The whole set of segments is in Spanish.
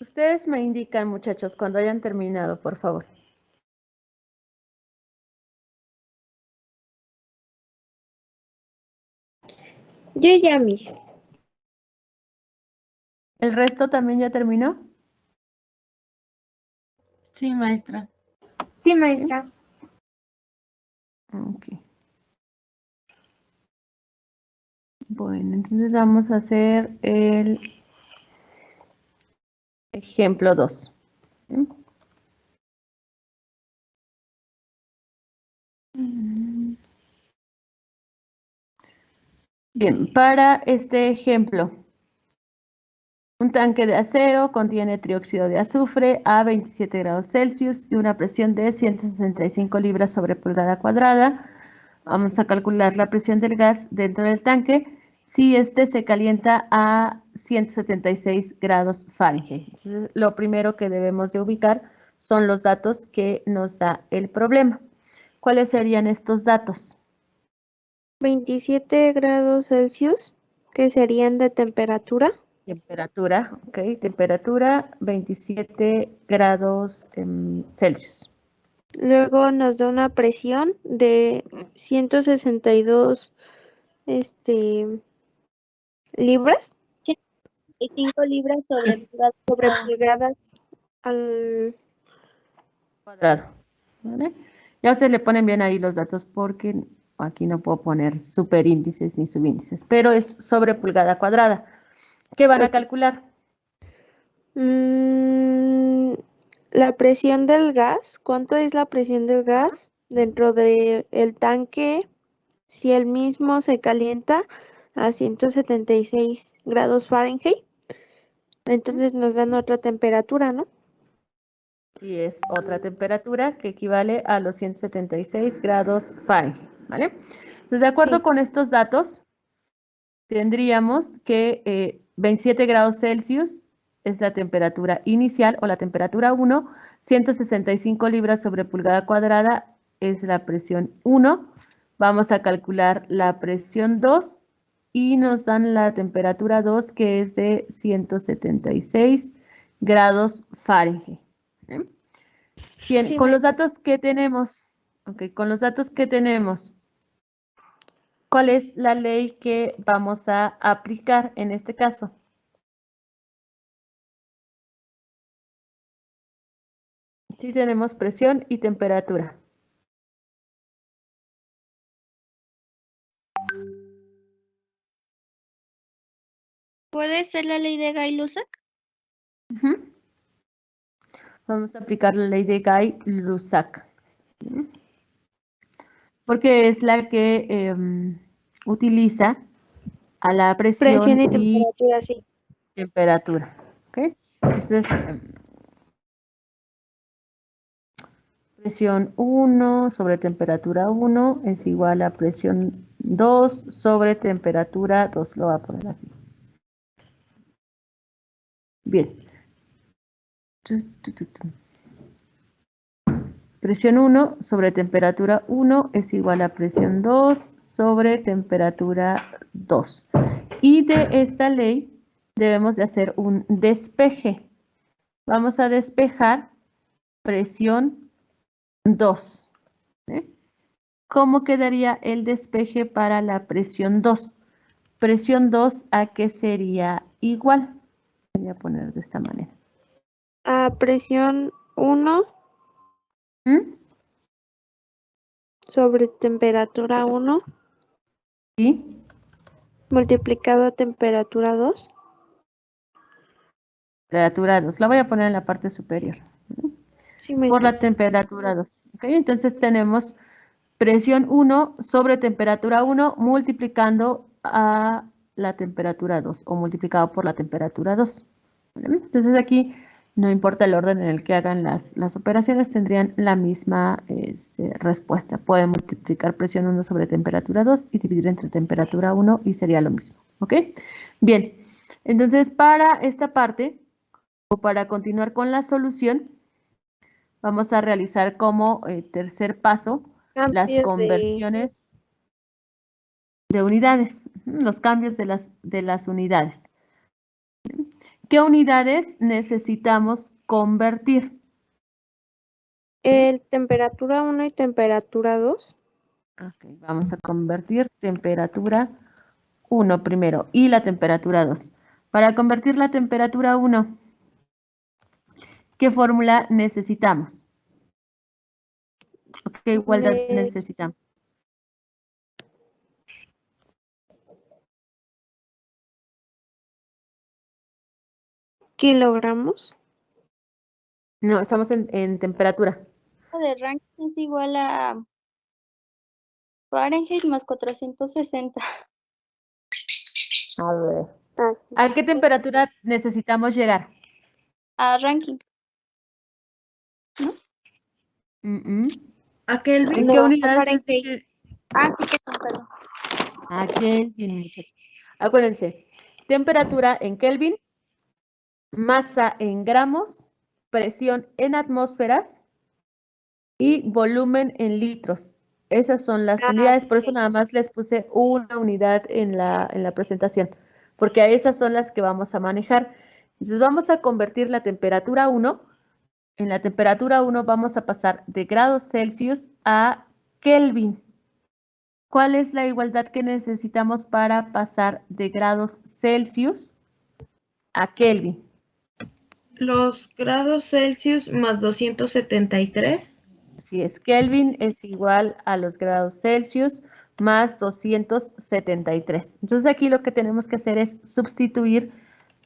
Ustedes me indican, muchachos, cuando hayan terminado, por favor. Yo ya, Miss. ¿El resto también ya terminó? Sí, maestra. Sí, maestra. Ok. Bueno, entonces vamos a hacer el ejemplo 2. ¿Sí? Bien, para este ejemplo, un tanque de acero contiene trióxido de azufre a 27 grados Celsius y una presión de 165 libras sobre pulgada cuadrada. Vamos a calcular la presión del gas dentro del tanque si este se calienta a 176 grados Fahrenheit. Entonces, lo primero que debemos de ubicar son los datos que nos da el problema. ¿Cuáles serían estos datos? 27 grados Celsius, que serían de temperatura. Temperatura, ok, temperatura 27 grados Celsius. Luego nos da una presión de 162 libras. 5 libras sobre pulgadas al Cuadrado. ¿Vale? Ya se le ponen bien ahí los datos porque aquí no puedo poner superíndices ni subíndices, pero es sobre pulgada cuadrada. ¿Qué van a calcular? La presión del gas. ¿Cuánto es la presión del gas dentro del tanque si el mismo se calienta a 176 grados Fahrenheit? Entonces nos dan otra temperatura, ¿no? Y es otra temperatura que equivale a los 176 grados Fahrenheit, ¿vale? Entonces, de acuerdo Sí. con estos datos, tendríamos que 27 grados Celsius es la temperatura inicial o la temperatura 1, 165 libras sobre pulgada cuadrada es la presión 1. Vamos a calcular la presión 2 y nos dan la temperatura 2 que es de 176 grados Fahrenheit. ¿Eh? Sí, Con los maestra. datos que tenemos, con los datos que tenemos, ¿cuál es la ley que vamos a aplicar en este caso? Sí tenemos presión y temperatura. ¿Puede ser la ley de Gay-Lussac? Vamos a aplicar la ley de Gay-Lussac. Porque es la que utiliza a la presión Presión y y temperatura, sí. temperatura. ¿Okay? Entonces, presión 1 sobre temperatura 1 es igual a presión 2 sobre temperatura 2. Lo voy a poner así. Bien. Presión 1 sobre temperatura 1 es igual a presión 2 sobre temperatura 2. Y de esta ley debemos de hacer un despeje. Vamos a despejar presión 2. ¿Eh? ¿Cómo quedaría el despeje para la presión 2? Presión 2, ¿a qué sería igual? Voy a poner de esta manera. A presión 1 sobre temperatura 1. ¿Sí? Multiplicado a temperatura 2. Temperatura 2. La voy a poner en la parte superior. Sí, Por maestra. la temperatura 2. ¿Okay? Entonces tenemos presión 1 sobre temperatura 1 multiplicando a la temperatura 2 o multiplicado por la temperatura 2. ¿Vale? Entonces aquí no importa el orden en el que hagan las operaciones, tendrían la misma respuesta. Pueden multiplicar presión 1 sobre temperatura 2 y dividir entre temperatura 1 y sería lo mismo. ¿Ok? Bien, entonces para esta parte o para continuar con la solución, vamos a realizar como tercer paso las Cambio conversiones de unidades, los cambios de las unidades. ¿Qué unidades necesitamos convertir? El temperatura 1 y temperatura 2. Ok, vamos a convertir temperatura 1 primero y la temperatura 2. Para convertir la temperatura 1, ¿qué fórmula necesitamos? ¿Qué igualdad necesitamos? Kilogramos. No, estamos en temperatura. De Rankine es igual a Fahrenheit más 460. A ver. Ah, ¿A qué temperatura necesitamos llegar? A Rankine. ¿A Kelvin? ¿En qué no, unidades es Fahrenheit. que... Ah, sí que son, perdón. A Kelvin, muchachos. Acuérdense, temperatura en Kelvin, masa en gramos, presión en atmósferas y volumen en litros. Esas son las unidades, por eso Ok. nada más les puse una unidad en la presentación, porque a esas son las que vamos a manejar. Entonces vamos a convertir la temperatura 1. En la temperatura 1 vamos a pasar de grados Celsius a Kelvin. ¿Cuál es la igualdad que necesitamos para pasar de grados Celsius a Kelvin? Los grados Celsius más 273. Si es Kelvin, es igual a los grados Celsius más 273. Entonces aquí lo que tenemos que hacer es sustituir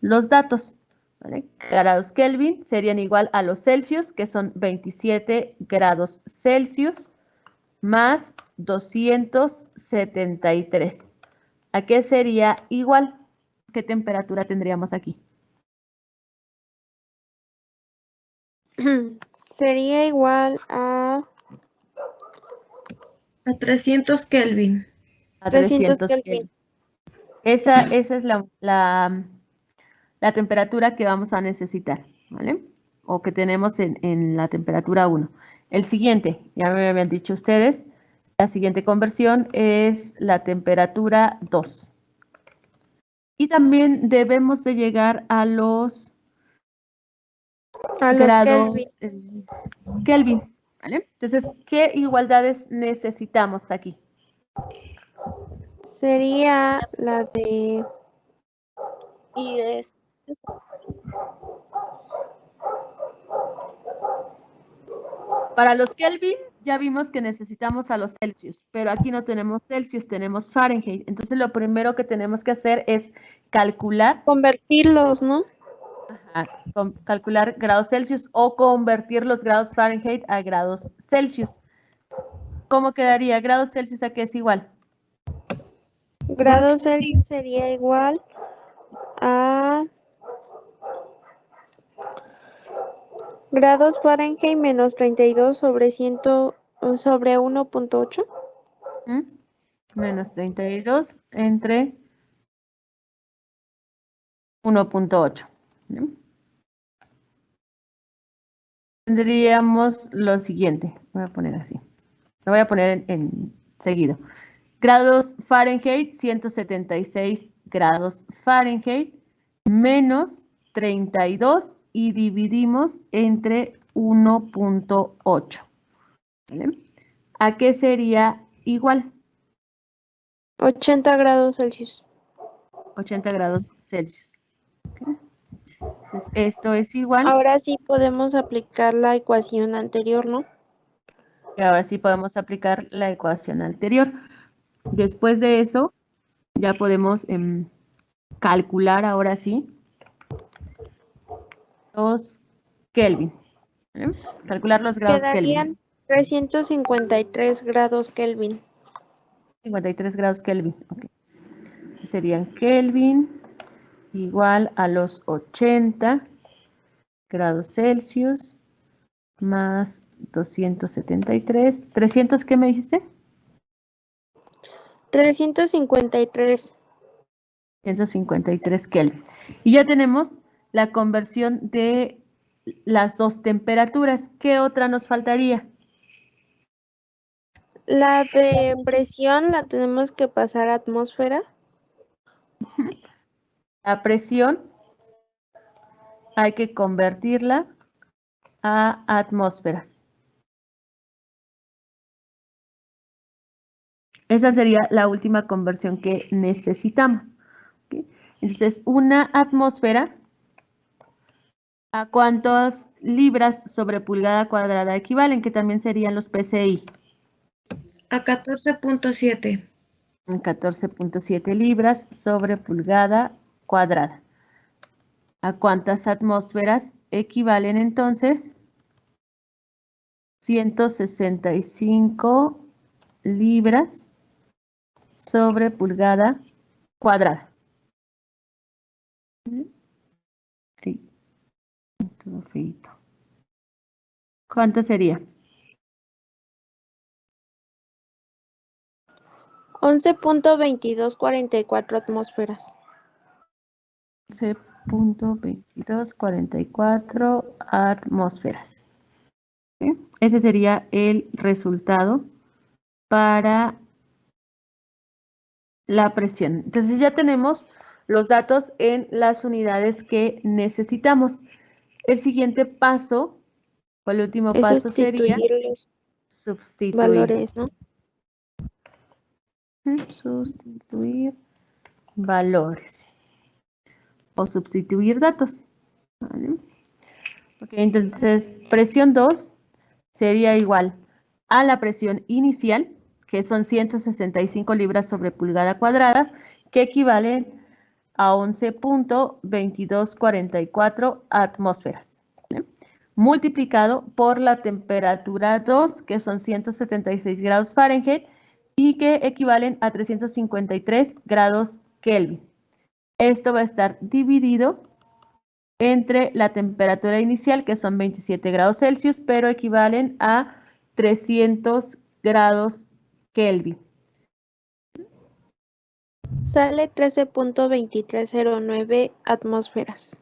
los datos. ¿Vale? Grados Kelvin serían igual a los Celsius, que son 27 grados Celsius, más 273. ¿A qué sería igual? ¿Qué temperatura tendríamos aquí? Sería igual a A 300 Kelvin. A 300 300 Kelvin. Kelvin. Esa es la temperatura que vamos a necesitar, ¿vale? O que tenemos en la temperatura 1. El siguiente, ya me habían dicho ustedes, la siguiente conversión es la temperatura 2. Y también debemos de llegar a los A los grados Kelvin. Kelvin, ¿vale? Entonces, ¿qué igualdades necesitamos aquí? Sería la de Y es Para los Kelvin ya vimos que necesitamos a los Celsius, pero aquí no tenemos Celsius, tenemos Fahrenheit. Entonces lo primero que tenemos que hacer es calcular, convertirlos, ¿no? calcular grados Celsius o convertir los grados Fahrenheit a grados Celsius. ¿Cómo quedaría? ¿Grados Celsius a qué es igual? Grados Celsius sería igual a grados Fahrenheit menos 32 sobre 1.8. ¿Mm? Menos 32 entre 1.8. Tendríamos lo siguiente. Voy a poner así. Lo voy a poner en seguido. Grados Fahrenheit, 176 grados Fahrenheit, menos 32 y dividimos entre 1.8. ¿Vale? ¿A qué sería igual? 80 grados Celsius. 80 grados Celsius. ¿Okay? Entonces, esto es igual. Ahora sí podemos aplicar la ecuación anterior, ¿no? Y ahora sí podemos aplicar la ecuación anterior. Después de eso, ya podemos calcular ahora sí los Kelvin. ¿Vale? Calcular los grados Kelvin. Quedarían 353 grados Kelvin. 53 grados Kelvin. Okay. Serían Kelvin igual a los 80 grados Celsius más 273. ¿300 qué me dijiste? 353. 153 Kelvin. Y ya tenemos la conversión de las dos temperaturas. ¿Qué otra nos faltaría? La de presión la tenemos que pasar a atmósfera. La presión hay que convertirla a atmósferas. Esa sería la última conversión que necesitamos. ¿Okay? Entonces, una atmósfera, ¿a cuántas libras sobre pulgada cuadrada equivalen? Que también serían los PCI. A 14.7. 14.7 libras sobre pulgada cuadrada. ¿A cuántas atmósferas equivalen entonces? 165 libras sobre pulgada cuadrada. Sí. Todo feito. ¿Cuánto sería? 11.2244 atmósferas. 11.2244 atmósferas. ¿Sí? Ese sería el resultado para la presión. Entonces ya tenemos los datos en las unidades que necesitamos. El siguiente paso, o el último Es paso sería sustituir los sustituir. valores, ¿no? Sustituir valores. O sustituir datos. ¿Vale? Ok, entonces presión 2 sería igual a la presión inicial, que son 165 libras sobre pulgada cuadrada, que equivalen a 11.2244 atmósferas. ¿Vale? Multiplicado por la temperatura 2, que son 176 grados Fahrenheit, y que equivalen a 353 grados Kelvin. Esto va a estar dividido entre la temperatura inicial, que son 27 grados Celsius, pero equivalen a 300 grados Kelvin. Sale 13.2309 atmósferas.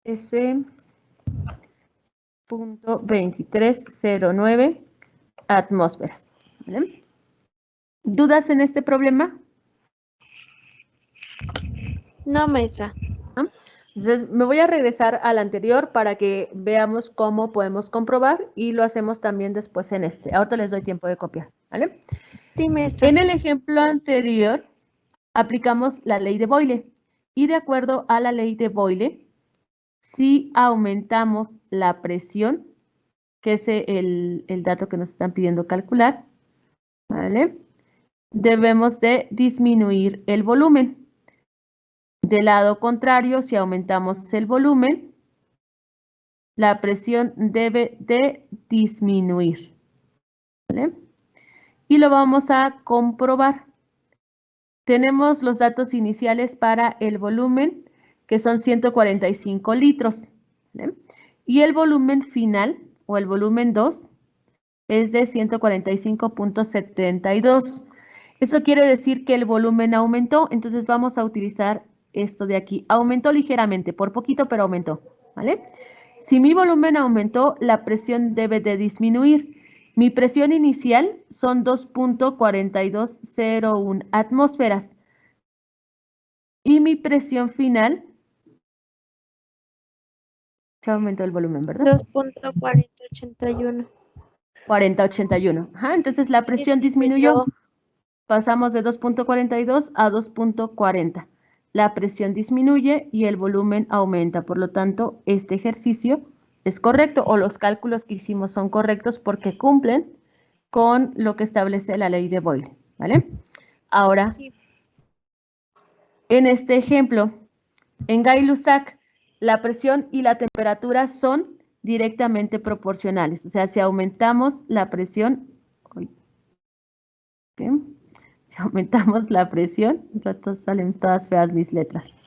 Ese punto 2309 atmósferas. ¿Vale? ¿Dudas en este problema? No, maestra. ¿No? Entonces, me voy a regresar al anterior para que veamos cómo podemos comprobar y lo hacemos también después en este. Ahorita les doy tiempo de copiar, ¿vale? Sí, maestra. En el ejemplo anterior, aplicamos la ley de Boyle y de acuerdo a la ley de Boyle, si aumentamos la presión, que es el dato que nos están pidiendo calcular, ¿vale? Debemos de disminuir el volumen. Del lado contrario, si aumentamos el volumen, la presión debe de disminuir, ¿vale? Y lo vamos a comprobar. Tenemos los datos iniciales para el volumen, que son 145 litros, ¿vale? Y el volumen final, o el volumen 2, es de 145.72. Eso quiere decir que el volumen aumentó, entonces vamos a utilizar esto de aquí. Aumentó ligeramente, por poquito, pero aumentó, ¿vale? Si mi volumen aumentó, la presión debe de disminuir. Mi presión inicial son 2.4201 atmósferas. Y mi presión final, ya aumentó el volumen, ¿verdad? 2.4081. 4081. Ajá, entonces la presión disminuyó. Pasamos de 2.42 a 2.40. La presión disminuye y el volumen aumenta. Por lo tanto, este ejercicio es correcto o los cálculos que hicimos son correctos porque cumplen con lo que establece la ley de Boyle, ¿vale? Ahora, Sí. en este ejemplo, en Gay-Lussac, la presión y la temperatura son directamente proporcionales. O sea, si aumentamos la presión, ¿okay? Si aumentamos la presión, salen todas feas mis letras.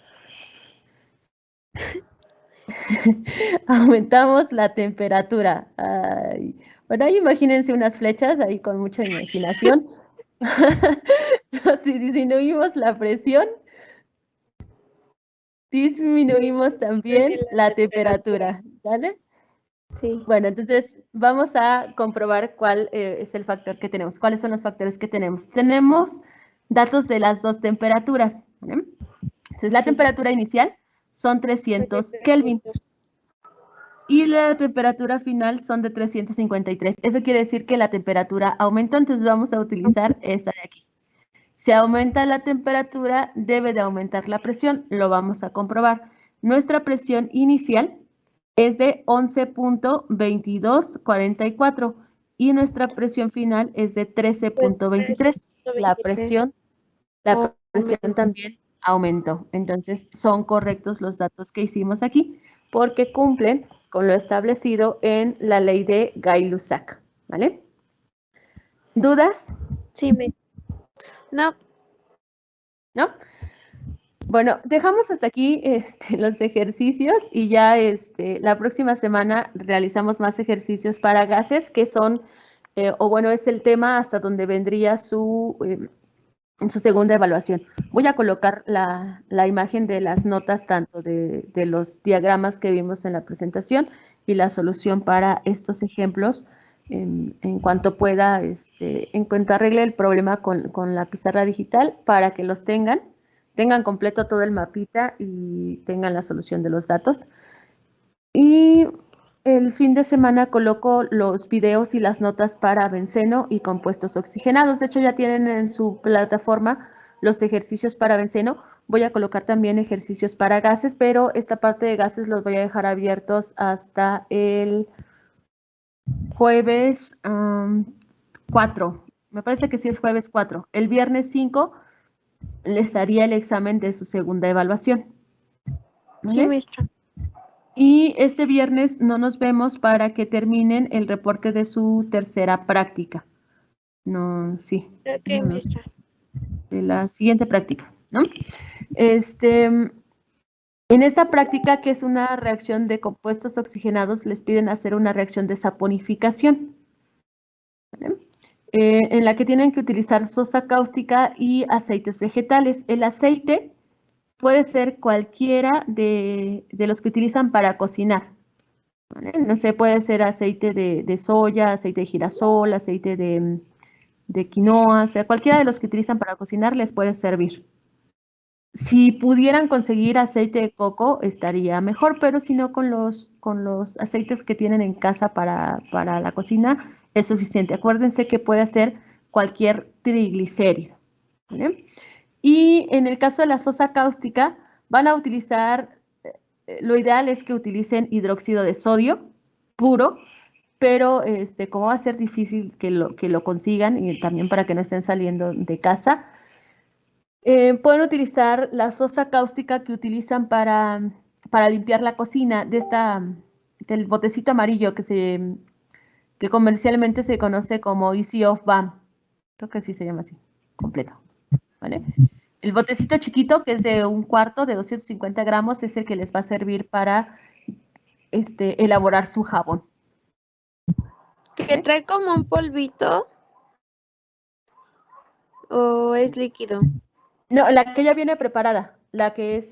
Aumentamos la temperatura. Ay. Bueno, ahí imagínense unas flechas ahí con mucha imaginación. Si disminuimos la presión, disminuimos también la temperatura, ¿vale? Sí. Bueno, entonces vamos a comprobar cuál es el factor que tenemos. ¿Cuáles son los factores que tenemos? Tenemos datos de las dos temperaturas, ¿vale? Entonces, la temperatura inicial son 300 Kelvin. Y la temperatura final son de 353. Eso quiere decir que la temperatura aumentó, entonces vamos a utilizar esta de aquí. Si aumenta la temperatura, debe de aumentar la presión. Lo vamos a comprobar. Nuestra presión inicial es de 11.2244 y nuestra presión final es de 13.23. La presión también aumentó. Entonces, son correctos los datos que hicimos aquí porque cumplen con lo establecido en la ley de Gay-Lussac, ¿vale? ¿Dudas? Sí, no. ¿No? Bueno, dejamos hasta aquí los ejercicios y ya la próxima semana realizamos más ejercicios para gases que son, es el tema hasta donde vendría su segunda evaluación. Voy a colocar la imagen de las notas tanto de los diagramas que vimos en la presentación y la solución para estos ejemplos en cuanto pueda, en cuanto arregle el problema con la pizarra digital para que los tengan completo todo el mapita y tengan la solución de los datos. Y el fin de semana coloco los videos y las notas para benceno y compuestos oxigenados. De hecho, ya tienen en su plataforma los ejercicios para benceno. Voy a colocar también ejercicios para gases, pero esta parte de gases los voy a dejar abiertos hasta el jueves 4. Me parece que sí es jueves 4. El viernes 5 les haría el examen de su segunda evaluación. ¿Vale? Sí, maestra. Y este viernes no nos vemos para que terminen el reporte de su tercera práctica. No, sí. Ok, maestra. De la siguiente práctica, ¿no? En esta práctica, que es una reacción de compuestos oxigenados, les piden hacer una reacción de saponificación, ¿vale? En la que tienen que utilizar sosa cáustica y aceites vegetales. El aceite puede ser cualquiera de los que utilizan para cocinar, ¿vale? No sé, puede ser aceite de soya, aceite de girasol, aceite de quinoa, o sea, cualquiera de los que utilizan para cocinar les puede servir. Si pudieran conseguir aceite de coco, estaría mejor, pero si no, con los aceites que tienen en casa para la cocina es suficiente. Acuérdense que puede ser cualquier triglicérido, ¿vale? Y en el caso de la sosa cáustica, van a utilizar, lo ideal es que utilicen hidróxido de sodio puro, pero como va a ser difícil que lo consigan y también para que no estén saliendo de casa, pueden utilizar la sosa cáustica que utilizan para limpiar la cocina, del botecito amarillo que comercialmente se conoce como Easy Off Balm. Creo que así se llama así, completo, ¿vale? El botecito chiquito, que es de 1/4 de 250 gramos, es el que les va a servir para elaborar su jabón. ¿Que trae como un polvito o es líquido? No, la que ya viene preparada, la que es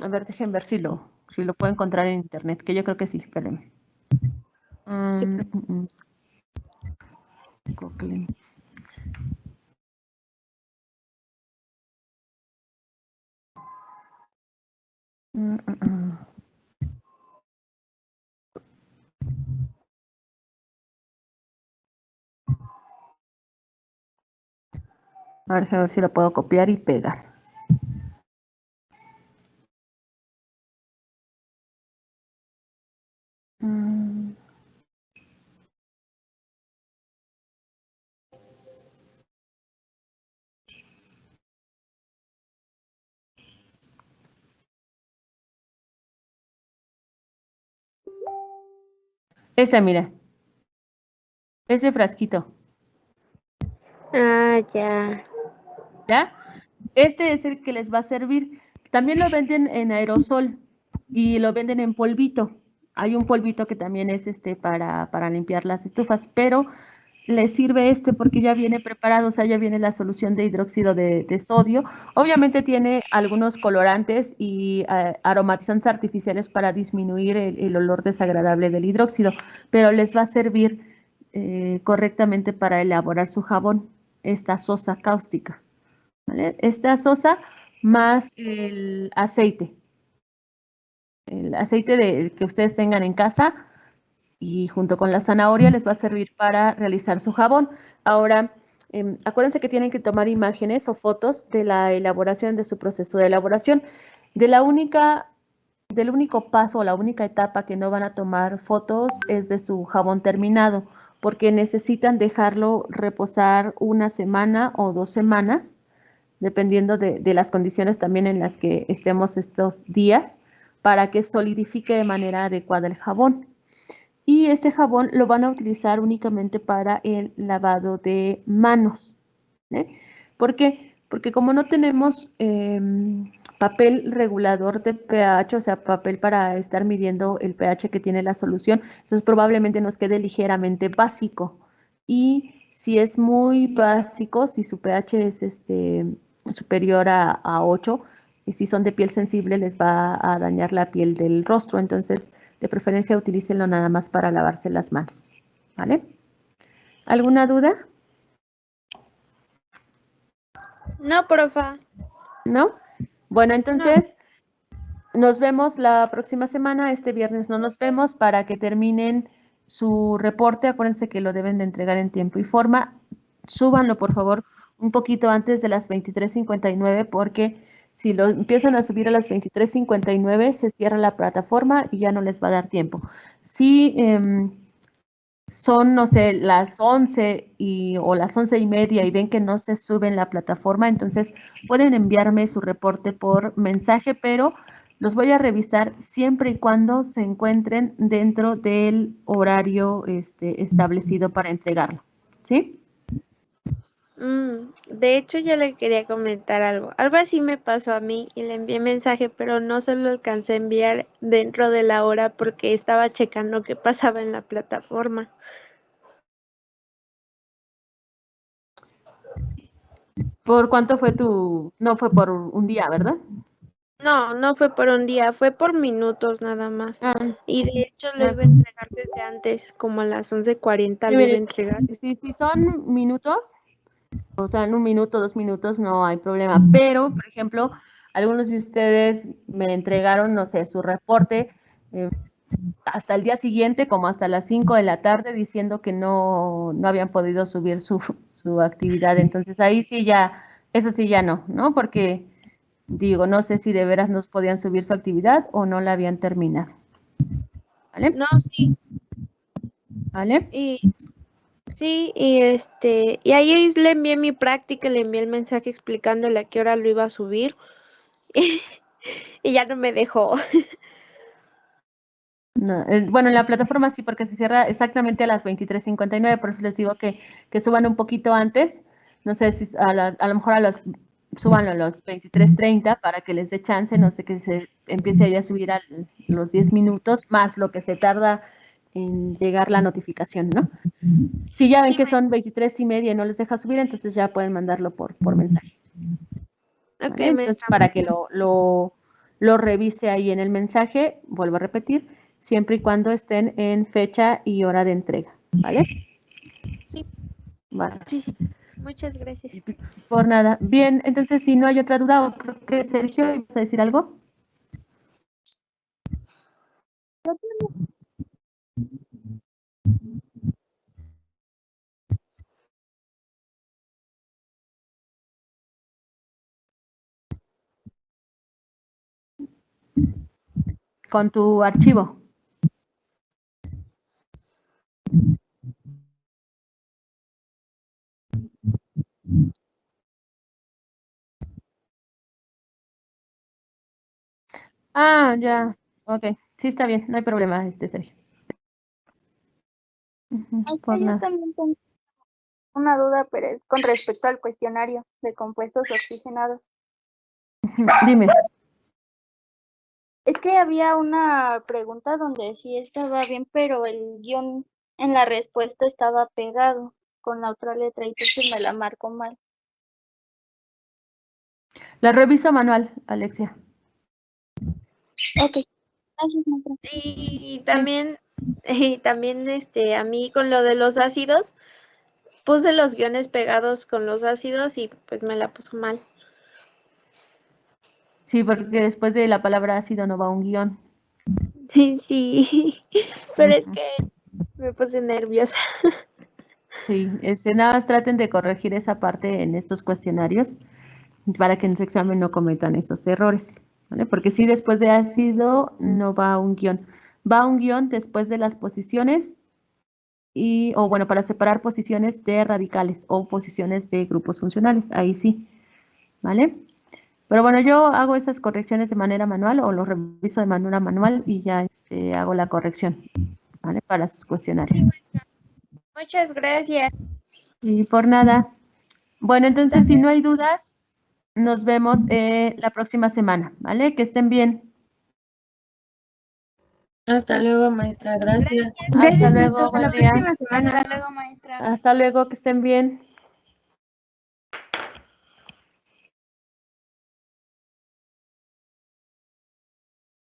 a ver, dejen ver si lo puedo encontrar en internet, que yo creo que sí, espérenme. Google. A ver si lo puedo copiar y pegar. Ese, mira. Ese frasquito. Ah, ya. ¿Ya? Este es el que les va a servir. También lo venden en aerosol y lo venden en polvito. Hay un polvito que también es para limpiar las estufas, pero les sirve porque ya viene preparado, o sea, ya viene la solución de hidróxido de sodio. Obviamente tiene algunos colorantes y aromatizantes artificiales para disminuir el olor desagradable del hidróxido, pero les va a servir correctamente para elaborar su jabón, esta sosa cáustica, ¿vale? Esta sosa más el aceite. El aceite que ustedes tengan en casa y junto con la zanahoria les va a servir para realizar su jabón. Ahora, acuérdense que tienen que tomar imágenes o fotos de la elaboración, de su proceso de elaboración. Del único paso o la única etapa que no van a tomar fotos es de su jabón terminado, porque necesitan dejarlo reposar 1 semana o 2 semanas, dependiendo de las condiciones también en las que estemos estos días, para que solidifique de manera adecuada el jabón. Y este jabón lo van a utilizar únicamente para el lavado de manos. ¿Por qué? Porque como no tenemos papel regulador de pH, o sea, papel para estar midiendo el pH que tiene la solución, entonces probablemente nos quede ligeramente básico. Y si es muy básico, si su pH es superior a 8, y si son de piel sensible, les va a dañar la piel del rostro. Entonces, de preferencia, utilícenlo nada más para lavarse las manos. ¿Vale? ¿Alguna duda? No, profa. ¿No? Bueno, entonces nos vemos la próxima semana. Este viernes no nos vemos para que terminen su reporte. Acuérdense que lo deben de entregar en tiempo y forma. Súbanlo, por favor, un poquito antes de las 23:59 porque si lo empiezan a subir a las 23:59 se cierra la plataforma y ya no les va a dar tiempo. Si son, no sé, las 11 o las 11:30 y ven que no se sube en la plataforma, entonces pueden enviarme su reporte por mensaje, pero los voy a revisar siempre y cuando se encuentren dentro del horario establecido para entregarlo. ¿Sí? De hecho, yo le quería comentar algo. Algo así me pasó a mí y le envié mensaje, pero no se lo alcancé a enviar dentro de la hora porque estaba checando qué pasaba en la plataforma. ¿Por cuánto fue tu...? No fue por un día, ¿verdad? No, no fue por un día, fue por minutos nada más. Ah, Y de hecho lo no. iba a entregar desde antes, como a las 11:40 Sí, lo iba a mire, entregar. si son minutos, o sea, en 1 minuto, 2 minutos no hay problema. Pero, por ejemplo, algunos de ustedes me entregaron, no sé, su reporte hasta el día siguiente, como hasta las 5 de la tarde, diciendo que no habían podido subir su actividad. Entonces ahí sí ya, eso sí ya no, porque digo, no sé si de veras nos podían subir su actividad o no la habían terminado. ¿Vale? No, sí, ¿Vale? y sí, y ahí le envié mi práctica, le envié el mensaje explicándole a qué hora lo iba a subir y ya no me dejó. No, bueno, en la plataforma sí, porque se cierra exactamente a las 23:59, por eso les digo que suban un poquito antes. No sé si a lo mejor suban a los 23:30 para que les dé chance, no sé, que se empiece ahí a subir a los 10 minutos, más lo que se tarda en llegar la notificación, ¿no? Si ya ven que son 23:30 y no les deja subir, entonces ya pueden mandarlo por mensaje. Ok, ¿Vale? Entonces, maestra. para que lo revise ahí en el mensaje, vuelvo a repetir, siempre y cuando estén en fecha y hora de entrega, ¿vale? Sí, Vale. sí, sí. Muchas gracias. Por nada. Bien, entonces, si no hay otra duda, o creo que Sergio, ¿ibas a decir algo? Con tu archivo. Ah, ya. Ok. Sí, está bien. No hay problema, Sergio. Por Yo nada. también tengo una duda, pero es con respecto al cuestionario de compuestos oxigenados. Dime. Es que había una pregunta donde sí estaba bien, pero el guión en la respuesta estaba pegado con la otra letra y entonces me la marcó mal. La reviso manual, Alexia. Ok, gracias, maestra. Y también, a mí con lo de los ácidos, puse los guiones pegados con los ácidos y pues me la puso mal. Sí, porque después de la palabra ácido no va un guión. Sí, pero es Ujú. que me puse nerviosa. Sí, nada más traten de corregir esa parte en estos cuestionarios para que en su examen no cometan esos errores, ¿vale? Porque si después de ácido no va un guión. Va un guión después de las posiciones o bueno, para separar posiciones de radicales o posiciones de grupos funcionales, ahí sí, ¿vale? Pero bueno, yo hago esas correcciones de manera manual o los reviso de manera manual y ya hago la corrección, ¿vale? Para sus cuestionarios. Muchas gracias. Y por nada. Bueno, entonces si no hay dudas, nos vemos la próxima semana, ¿vale? Que estén bien. Hasta luego, maestra. Gracias. Hasta luego, buen día. Hasta luego, maestra. Hasta luego, que estén bien.